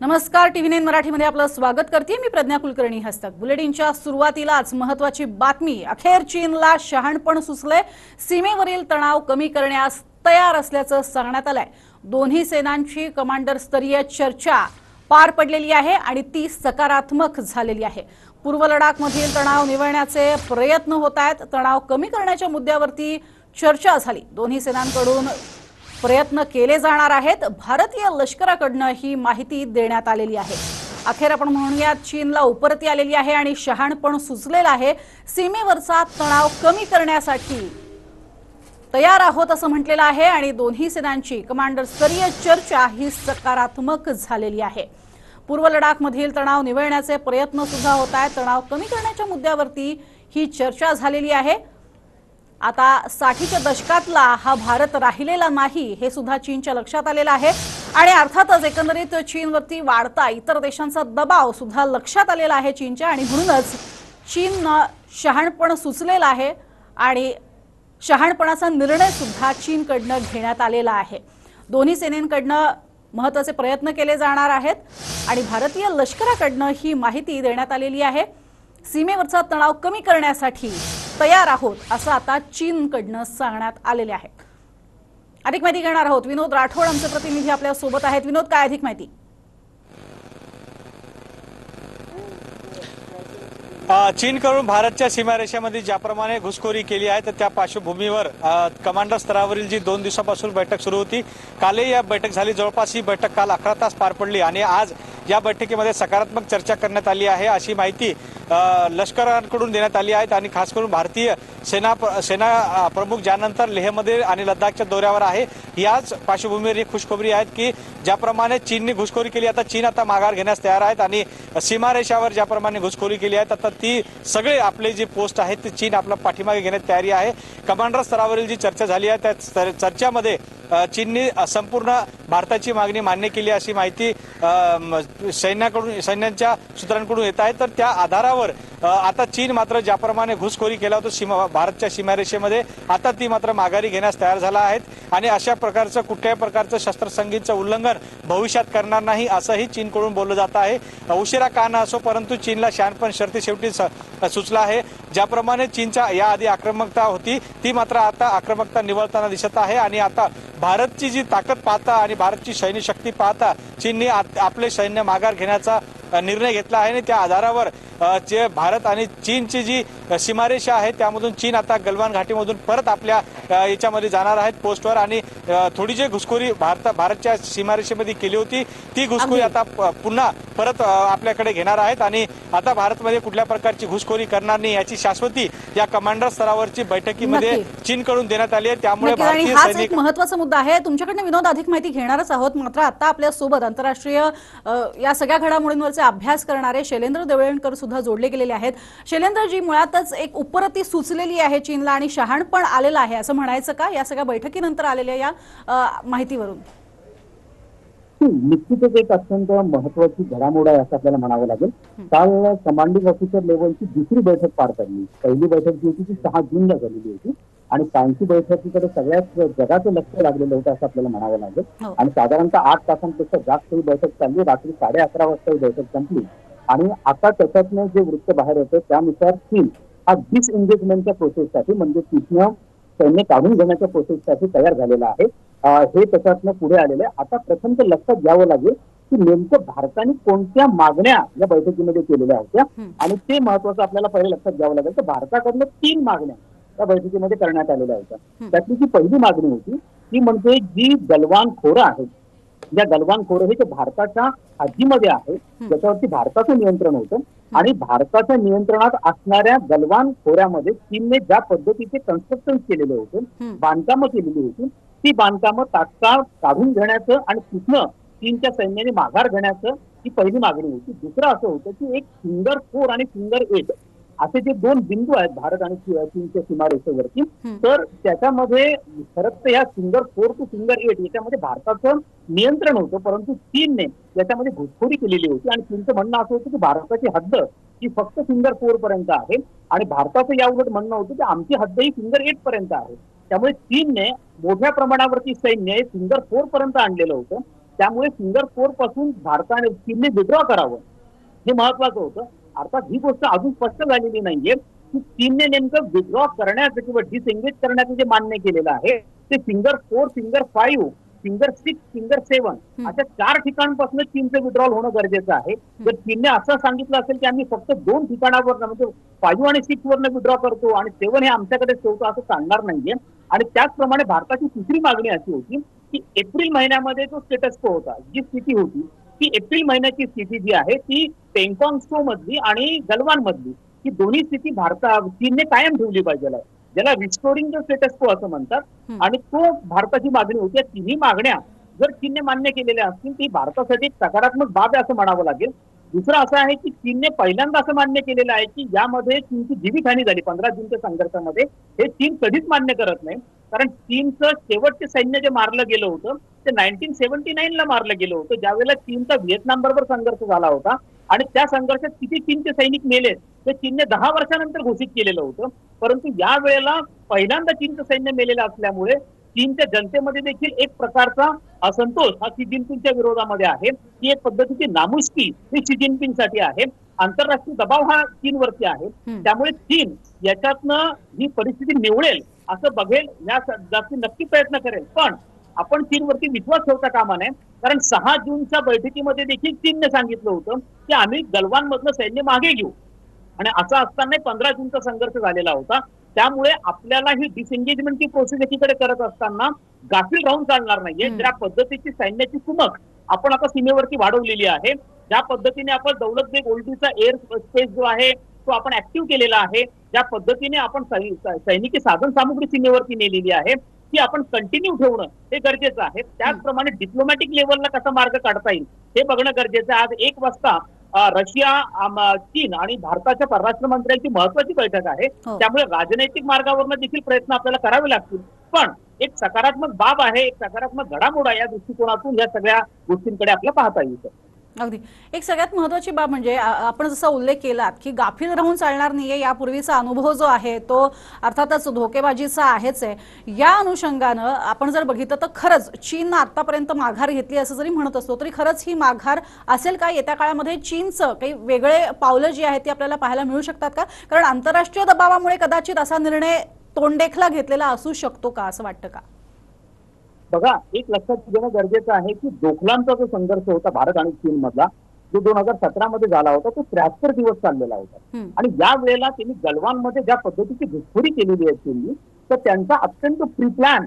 नमस्कार, टीव्ही 9 मराठीमध्ये आपलं स्वागत करते मी प्रज्ञा कुलकर्णी. हस्तक बुलेटिनच्या सुरुवातीलाच महत्त्वाची बातमी. अखेर चीनला शहाणपण सुचले. सीमेवरील तणाव कमी करण्यास तयार असल्याचं सांगण्यात आलंय. दोन्ही सेनांची कमांडर स्तरीय चर्चा पार पडलेली आहे आणि ती सकारात्मक झालेली आहे. पूर्व लडाखमधील तणाव निवळण्याचे प्रयत्न होत आहेत. तणाव कमी करण्याच्या मुद्द्यावरती चर्चा झाली. दोन्ही सेनांकडून प्रयत्न केले जाणार आहेत. भारतीय लष्कराकडून ही माहिती देण्यात आलेली आहे. अखेर आपण म्हणूयात चीनला उपरती आलेली आहे आणि शहाणपण सुचलेलं आहे. सीमेवरचा तणाव कमी करण्यासाठी तयार आहोत असं म्हटलेलं आहे आणि दोन्ही सेनांची कमांडर स्तरीय चर्चा ही सकारात्मक झालेली आहे. पूर्व लडाखमधील तणाव निवळण्याचे प्रयत्न सुद्धा होत आहेत. तणाव कमी करण्याच्या मुद्द्यावरती ही चर्चा झालेली आहे. आता 60च्या दशकातला हा भारत राहिलेला नाही हे सुद्धा चीनच्या लक्षात आलेलं आहे आणि अर्थातच एकंदरीत चीनवरती वाढता इतर देशांचा दबाव सुद्धा लक्षात आलेला आहे चीनच्या आणि म्हणूनच चीननं शहाणपण सुचलेलं आहे आणि शहाणपणाचा निर्णय सुद्धा चीनकडनं घेण्यात आलेला आहे. दोन्ही सेनेकडनं महत्त्वाचे प्रयत्न केले जाणार आहेत आणि भारतीय लष्कराकडनं ही माहिती देण्यात आलेली आहे. सीमेवरचा तणाव कमी करण्यासाठी तयार आहोत असं आता चीनकडनं सांगण्यात आलेले आहे. अधिक माहिती घेणार आहोत. विनोद राठोड आमचे प्रतिनिधी आपल्या सोबत आहेत. विनोद, काय अधिक माहिती? चीनकडून भारतच्या सीमारेषेमध्ये ज्याप्रमाणे घुसखोरी केली आहे तर त्या पार्श्वभूमीवर कमांडर स्तरावरील जी 2 दिवसापासून बैठक सुरू होती, कालही या बैठक झाली. जवळपास ही बैठक काल 11 तास पार पडली आणि आज या बैठकीमध्ये सकारात्मक चर्चा करण्यात आली आहे अशी माहिती लष्कराकडून देण्यात आली आहे. आणि खास करून भारतीय सेना प्रमुख ज्यानंतर लेहमध्ये आणि लडाखच्या दौऱ्यावर आहे, याच पार्श्वभूमीवर ही खुशखबरी आहे की ज्याप्रमाणे चीनने घुसखोरी केली आता चीन माघार घेण्यास तयार आहेत आणि सीमारेषावर ज्याप्रमाणे घुसखोरी केली आहे आता ती सगळे आपले जे पोस्ट आहेत ते चीन आपला पाठीमागे घेण्यात तयारी आहे. कमांडर स्तरावरील जी चर्चा झाली आहे त्या चर्चेमध्ये चीनने संपूर्ण भारताची मागणी मान्य केली अशी माहिती सैन्याच्या सूत्रांकडून येत आहे. तर त्या आधारावर आता चीन मात्र ज्याप्रमाणे घुसखोरी केला होता भारतच्या सीमारेषेमध्ये आता ती मात्र माघारी घेण्यास तयार झाला आहेत आणि अशा प्रकारचं कुठल्याही प्रकारचं शस्त्रसंधीचं उल्लंघन भविष्यात करणार नाही असंही चीनकडून बोललं जात आहे. उशिरा का न असो परंतु चीनला शहाणपण शेवटी सुचला आहे. ज्याप्रमाणे चीनच्या याआधी आक्रमकता होती ती मात्र आता आक्रमकता निवळताना दिसत आहे आणि आता भारतची जी ताकद पाहता आणि भारतची सैन्य शक्ती पाहता चीनने आपले सैन्य माघार घेण्याचा निर्णय घेतला आहे आणि त्या आधारावर जे भारत आणि चीनची जी सीमारेषा आहे त्यामधून चीन आता गलवान घाटीमधून परत आपल्या याच्यामध्ये जाणार आहेत पोस्टवर आणि थोडी जी घुसखोरी भारतच्या सीमारेषेमध्ये केली होती ती घुसखोरी आता पुन्हा परत आपल्याकडे घेणार आहेत आणि आता भारतमध्ये कुठल्या प्रकारची घुसखोरी करणार नाही याची शाश्वती या कमांडर स्तरावरची बैठकीमध्ये चीनकडून देण्यात आली आहे. त्यामुळे भारतीय सैनिक एक महत्त्वाचा मुद्दा आहे. तुमच्याकडनं विनोद अधिक माहिती घेणारच आहोत. मात्र आता आपल्या सोबत आंतरराष्ट्रीय या सगळ्या घडामोडींवरचे अभ्यास करणारे शैलेंद्र देवळणकर सुद्धा जोडले गेलेले आहेत. शैलेंद्रजी, मुळातच एक उपरती सुचलेली आहे चीनला आणि शहाणपण आलेलं आहे असं म्हणायचं का या सगळ्या बैठकीनंतर आलेल्या या माहितीवरून? निश्चितच एक अत्यंत महत्वाची घडामोड आहे असं आपल्याला म्हणावं लागेल. काल कमांडिंग ऑफिसर लेव्हलची दुसरी बैठक पार पडली. पहिली बैठक जी होती ती 6 जूनला झालेली होती आणि कालची बैठकीकडे सगळ्याच जगाचं लक्ष लागलेलं होतं असं आपल्याला म्हणावं लागेल. आणि साधारणतः 8 तासांपेक्षा जास्त ही बैठक चालली. रात्री 11:30 वाजता ही बैठक संपली आणि आता त्याच्यातनं जे वृत्त बाहेर होतं त्यानुसार चीन हा डिसएंगेजमेंटच्या प्रोसेससाठी म्हणजे तिथनं सैन्य काढून घेण्याच्या प्रोसेससाठी तयार झालेला आहे. हे त्याच्यातनं पुढे आलेलं आहे. आता प्रथम तर लक्षात घ्यावं लागेल की नेमकं भारताने कोणत्या मागण्या या बैठकीमध्ये केलेल्या होत्या आणि ते महत्वाचं आपल्याला पहिले लक्षात घ्यावं लागेल. तर भारताकडनं 3 मागण्या या बैठकीमध्ये करण्यात आलेल्या होत्या. त्यातली जी पहिली मागणी होती ती म्हणजे जी गलवान खोरं आहेत, या गलवान खोरं हे जे भारताच्या हद्दीमध्ये आहे ज्याच्यावरती भारताचं नियंत्रण होतं आणि भारताच्या नियंत्रणात असणाऱ्या गलवान खोऱ्यामध्ये चीनने ज्या पद्धतीचे कन्स्ट्रक्शन केलेले होते, बांधकामं केलेली होती, ती बांधकामं तात्काळ काढून घेण्याचं आणि तिथनं चीनच्या सैन्याने माघार घेण्याचं ही पहिली मागणी होती. दुसरं असं होतं की एक फिंगर 4 आणि फिंगर 8 असे जे 2 बिंदू आहेत भारत आणि चीनच्या सीमारेषेवरती, तर त्याच्यामध्ये खरंच तर या फिंगर 4 टू फिंगर 8 याच्यामध्ये भारताचं नियंत्रण होतं परंतु चीनने याच्यामध्ये घुसखोरी केलेली होती आणि चीनचं म्हणणं असं होतं की भारताची हद्द ही फक्त फिंगर 4 पर्यंत आहे आणि भारताचं या उलट म्हणणं होतं की आमची हद्द ही फिंगर 8 पर्यंत आहे. त्यामुळे चीनने मोठ्या प्रमाणावरती सैन्य फिंगर 4 पर्यंत आणलेलं होतं त्यामुळे फिंगर 4 पासून भारताने चीनने विड्रॉ करावं हे महत्वाचं होतं. अर्थात ही गोष्ट अजून स्पष्ट झालेली नाहीये की चीनने नेमकं विड्रॉ करण्याचं किंवा डिसएंगेज करण्याचं जे मान्य केलेलं आहे ते फिंगर 4, फिंगर 5, फिंगर 6, फिंगर 7 अशा 4 ठिकाणांपासून चीनचं विड्रॉल होणं गरजेचं आहे. जर चीनने असं सांगितलं असेल की आम्ही फक्त 2 ठिकाणावर म्हणजे 5 आणि 6 वरनं विड्रॉ करतो आणि 7 हे आमच्याकडे ठेवतो असं चालणार नाहीये. आणि त्याचप्रमाणे भारताची तिसरी मागणी अशी होती की एप्रिल महिन्यामध्ये जो स्टेटस को होता, जी स्थिती होती ती एप्रिल महिन्याची स्थिती जी आहे ती पेंगॉंग स्टो मधली आणि गलवान मधली ही दोन्ही स्थिती चीनने कायम ठेवली पाहिजे, ज्याला रिस्टोरिंग द स्टेटस को असं म्हणतात. आणि तो भारताची मागणी होती. तिन्ही मागण्या जर चीनने मान्य केलेल्या असतील ती भारतासाठी एक सकारात्मक बाब आहे असं म्हणावं लागेल. दुसरं असं आहे की चीनने पहिल्यांदा असं मान्य केलेलं आहे की यामध्ये चीनची जीवितहानी झाली 15 जूनच्या संघर्षामध्ये. हे चीन कधीच मान्य करत नाही, कारण चीनचं शेवटचे सैन्य जे मारलं गेलं होतं ते 1979ला मारलं गेलं होतं, ज्यावेळेला चीनचा व्हिएतनाम बरोबर संघर्ष झाला होता. आणि त्या संघर्षात किती चीनचे सैनिक मेले ते चीनने 10 वर्षानंतर घोषित केलेलं होतं. परंतु या वेळेला पहिल्यांदा चीनचं सैन्य मेलेलं असल्यामुळे चीनच्या जनतेमध्ये देखील एक प्रकारचा असंतोष हा शी जिनपिंगच्या विरोधामध्ये आहे. ही एक पद्धतीची नामुष्की ही शी जिनपिंगसाठी आहे. आंतरराष्ट्रीय दबाव हा चीनवरती आहे. त्यामुळे चीन याच्यातनं ही परिस्थिती निवळेल असं बघेल, या जास्ती नक्की प्रयत्न करेल. पण आपण चीनवरती विश्वास ठेवता कामा नये, कारण 6 जूनच्या बैठकीमध्ये देखील चीनने सांगितलं होतं की आम्ही गलवान मधलं सैन्य मागे घेऊ. आणि असं असताना 15 जूनचा संघर्ष झालेला होता. त्यामुळे आपल्याला ही डिसएंगेजमेंटची प्रोसेस एकीकडे करत असताना गाफील राहून चालणार नाहीये. ज्या पद्धतीची सैन्याची कुमक आपण आता सीमेवरती वाढवलेली आहे, ज्या पद्धतीने आपण दौलत बेग ओल्डीचा एअर स्पेस जो आहे तो आपण ऍक्टिव्ह केलेला आहे, ज्या पद्धतीने आपण सैनिकी साधन सामुग्री सीमेवरती नेलेली आहे ती आपण कंटिन्यू ठेवणं हे गरजेचं आहे. त्याचप्रमाणे डिप्लोमॅटिक लेव्हलला कसा मार्ग काढता येईल हे बघणं गरजेचं आहे. आज 1 वाजता रशिया, चीन आणि भारताच्या परराष्ट्र मंत्र्यांची महत्वाची बैठक आहे. त्यामुळे राजनैतिक मार्गावरनं देखील प्रयत्न आपल्याला करावे लागतील. पण एक सकारात्मक बाब आहे, एक सकारात्मक घडामोड आहे. या दृष्टिकोनातून या सगळ्या गोष्टींकडे आपल्याला पाहता येईल. अगदी एक सगळ्यात महत्त्वाची बाब म्हणजे आपण जसा उल्लेख केलात की गाफील राहून चालणार नाहीये. यापूर्वीचा अनुभव जो आहे तो अर्थातच धोकेबाजीचा आहेच आहे. या अनुषंगानं आपण जर बघितलं तर खरंच चीननं आतापर्यंत माघार घेतली असं जरी म्हणत असतो तरी खरंच ही माघार असेल का? येत्या काळामध्ये चीनचं काही वेगळे पावलं जी आहेत ती आपल्याला पाहायला मिळू शकतात का? कारण आंतरराष्ट्रीय दबावामुळे कदाचित असा निर्णय तोंडेखला घेतलेला असू शकतो का, असं वाटतं का? बघा, एक लक्षात घेणं गरजेचं आहे की दोखलांचा जो संघर्ष होता भारत आणि चीन मधला, जो 2017 मध्ये झाला होता, तो 73 दिवस चाललेला होता. आणि या वेळेला त्यांनी गलवानमध्ये ज्या पद्धतीची घुसखोरी केलेली आहे चीननी, तर त्यांचा अत्यंत प्री प्लॅन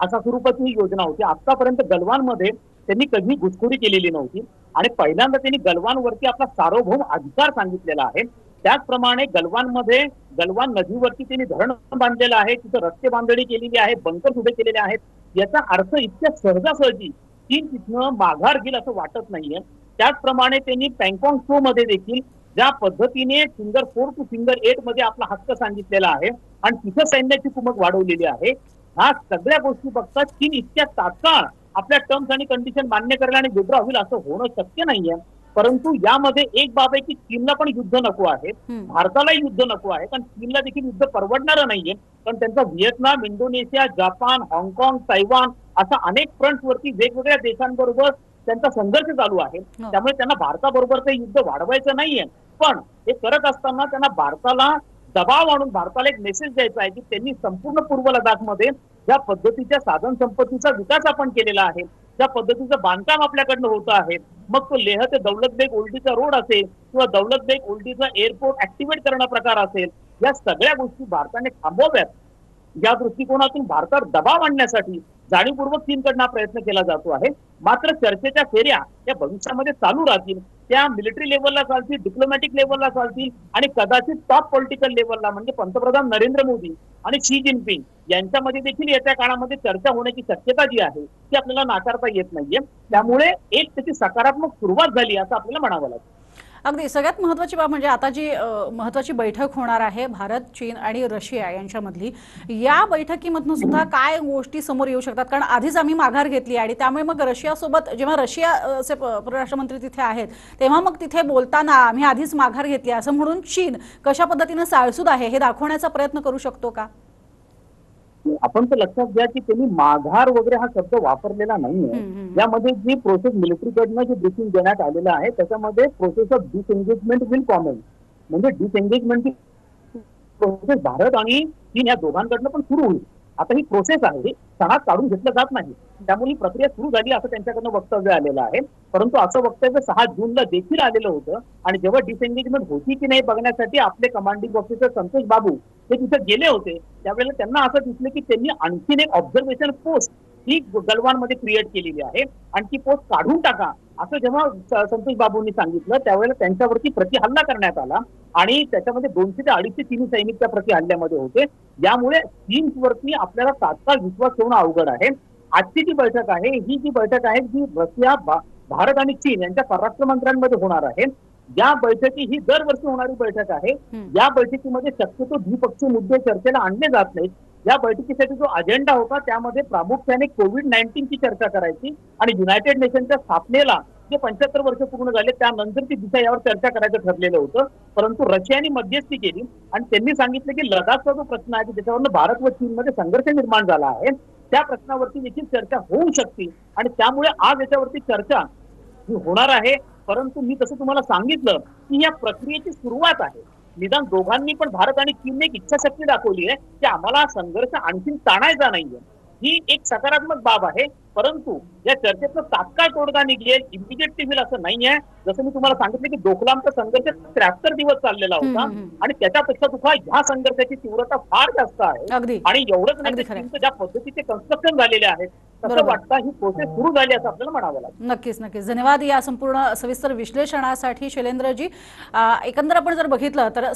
अशा स्वरूपाची ही योजना होती. आतापर्यंत गलवानमध्ये त्यांनी कधी घुसखोरी केलेली नव्हती आणि पहिल्यांदा त्यांनी गलवानवरती आपला सार्वभौम अधिकार सांगितलेला आहे. त्याचप्रमाणे गलवान नदीवरती त्यांनी धरण बांधलेलं आहे, तिथं रस्ते बांधणी केलेली आहे, बंकर उभे केलेले आहेत. याचा अर्थ इतक्या सहजासहजी चीन तिथनं माघार घेईल असं वाटत नाहीये. त्याचप्रमाणे त्यांनी पँगॉंग स्टो मध्ये देखील ज्या पद्धतीने फिंगर 4 टू फिंगर 8 मध्ये आपला हक्क सांगितलेला आहे आणि तिथं सैन्याची कुमक वाढवलेली आहे. ह्या सगळ्या गोष्टी बघता चीन इतक्या तात्काळ आपल्या टर्म्स आणि कंडिशन मान्य करायला आणि विड्रॉ होईल असं होणं शक्य नाहीये. परंतु यामध्ये एक बाब आहे की चीनला पण युद्ध नको आहे, भारतालाही युद्ध नको आहे, कारण चीनला देखील युद्ध परवडणारं नाहीये. कारण त्यांचा व्हिएतनाम, इंडोनेशिया, जपान, हाँगकाँग, तैवान अशा अनेक फ्रंट वरती वेगवेगळ्या देशांबरोबर त्यांचा संघर्ष चालू आहे. त्यामुळे त्यांना भारताबरोबर ते युद्ध वाढवायचं नाहीये. पण हे करत असताना त्यांना भारताला दबाव आणून भारताला एक मेसेज द्यायचा आहे की त्यांनी संपूर्ण पूर्व लडाखमध्ये ज्या पद्धतीच्या साधन संपत्तीचा विकास आपण केलेला आहे, ज्या पद्धतीचं बांधकाम आपल्याकडनं होतं आहे, मग तो लेह ते दौलत बेग ओल्डीचा रोड असेल किंवा दौलत बेग ओल्डीचा एअरपोर्ट ऍक्टिव्हेट करणं प्रकार असेल, या सगळ्या गोष्टी भारताने थांबवाव्यात. या दृष्टिकोनातून भारतावर दबाव आणण्यासाठी जाणीवपूर्वक चीनकडनं प्रयत्न केला जातो आहे. मात्र चर्चेच्या फेऱ्या या भविष्यामध्ये चालू राहतील. त्या मिलिटरी लेव्हलला चालतील, डिप्लोमॅटिक लेव्हलला चालतील आणि कदाचित टॉप पॉलिटिकल लेव्हलला म्हणजे पंतप्रधान नरेंद्र मोदी आणि शी जिनपिंग यांच्यामध्ये देखील येत्या काळामध्ये चर्चा होण्याची शक्यता जी आहे ती आपल्याला नाकारता येत नाहीये. त्यामुळे एक त्याची सकारात्मक सुरुवात झाली असं आपल्याला म्हणावं लागेल. अगदी सगळ्यात महत्त्वाची बाब म्हणजे आता जी महत्त्वाची बैठक होणार आहे भारत, चीन आणि रशिया यांच्यामधली, या बैठकीमधून सुद्धा काय गोष्टी समोर येऊ शकतात? कारण आधीच आम्ही माघार घेतली आणि त्यामुळे मग रशियासोबत जेव्हा रशियाचे परराष्ट्रमंत्री तिथे आहेत तेव्हा मग तिथे बोलताना आम्ही आधीच माघार घेतली असं म्हणून चीन कशा पद्धतीने साळसूद आहे हे दाखवण्याचा प्रयत्न करू शकतो का? आपण तर लक्षात घ्या की त्यांनी माघार वगैरे हा शब्द वापरलेला नाहीये. यामध्ये जी प्रोसेस मिलिटरीकडनं जे ब्रीफिंग देण्यात आलेलं आहे त्याच्यामध्ये process of disengagement will common, म्हणजे डिसएंगेजमेंटची प्रोसेस भारत आणि चीन या दोघांकडनं पण सुरू होईल. आता ही प्रोसेस आहे, ही क्षणात काढून घेतलं जात नाही, त्यामुळे ही प्रक्रिया सुरू झाली असं त्यांच्याकडनं वक्तव्य आलेलं आहे. परंतु असं वक्तव्य 6 जूनला देखील आलेलं होतं आणि जेव्हा डिसएंगेजमेंट होती की नाही बघण्यासाठी आपले कमांडिंग ऑफिसर संतोष बाबू हे तिथे गेले होते, त्यावेळेला त्यांना असं दिसलं की त्यांनी आणखीन एक ऑब्झर्वेशन पोस्ट ही गलवानमध्ये क्रिएट केलेली आहे आणि ती पोस्ट काढून टाका असं जेव्हा संतोष बाबूंनी सांगितलं त्यावेळेला त्यांच्यावरती प्रतिहल्ला करण्यात आला आणि त्याच्यामध्ये 200 ते 250 चीनी सैनिक त्या प्रतिहल्ल्यामध्ये होते. यामुळे चीनवरती आपल्याला तात्काळ विश्वास ठेवणं अवघड आहे. आजची जी बैठक आहे ही जी बैठक आहे जी रशिया भारत आणि चीन यांच्या परराष्ट्र मंत्र्यांमध्ये होणार आहे. या बैठकी ही दरवर्षी होणारी बैठक आहे. या बैठकीमध्ये शक्यतो द्विपक्षीय मुद्दे चर्चेला आणले जात नाहीत. या बैठकीसाठी जो अजेंडा होता त्यामध्ये प्रामुख्याने कोविड-19 ची चर्चा करायची आणि युनायटेड नेशनच्या स्थापनेला जे 75 वर्ष पूर्ण झाले त्यानंतरची दिशा यावर चर्चा करायचं ठरलेलं होतं. परंतु रशियाने मध्यस्थी केली आणि त्यांनी सांगितलं की लडाखचा जो प्रश्न आहे ज्याच्यावरनं भारत व चीनमध्ये संघर्ष निर्माण झाला आहे त्या प्रश्नावरती देखील चर्चा होऊ शकते आणि त्यामुळे आज याच्यावरती चर्चा ही होणार आहे. परंतु मी तसं तुम्हाला सांगितलं की या प्रक्रियेची सुरुवात आहे. निदान दोघांनी पण भारत आणि चीनने एक इच्छाशक्ती दाखवली आहे की आम्हाला संघर्ष आणखी ताणायचा नाहीये. ही एक सकारात्मक बाब आहे. परंतु या चर्चेचा तात्काळ तोडगा निघेल, इमिजिएटली होईल असं नाहीये. जसं मी तुम्हाला सांगितलं की डोकलामचा संघर्ष 73 दिवस चाललेला होता आणि त्याच्यापेक्षा सुद्धा ह्या संघर्षाची तीव्रता फार जास्त आहे. आणि एवढंच नाही चीनचं ज्या पद्धतीचे कन्स्ट्रक्शन झालेले आहेत तसं वाटतं ही प्रोसेस सुरू झाली असं आपल्याला म्हणावं लागेल. नक्कीच नक्कीच धन्यवाद या संपूर्ण सविस्तर विश्लेषणासाठी शैलेंद्रजी. एकंदर आपण जर बघितलं तर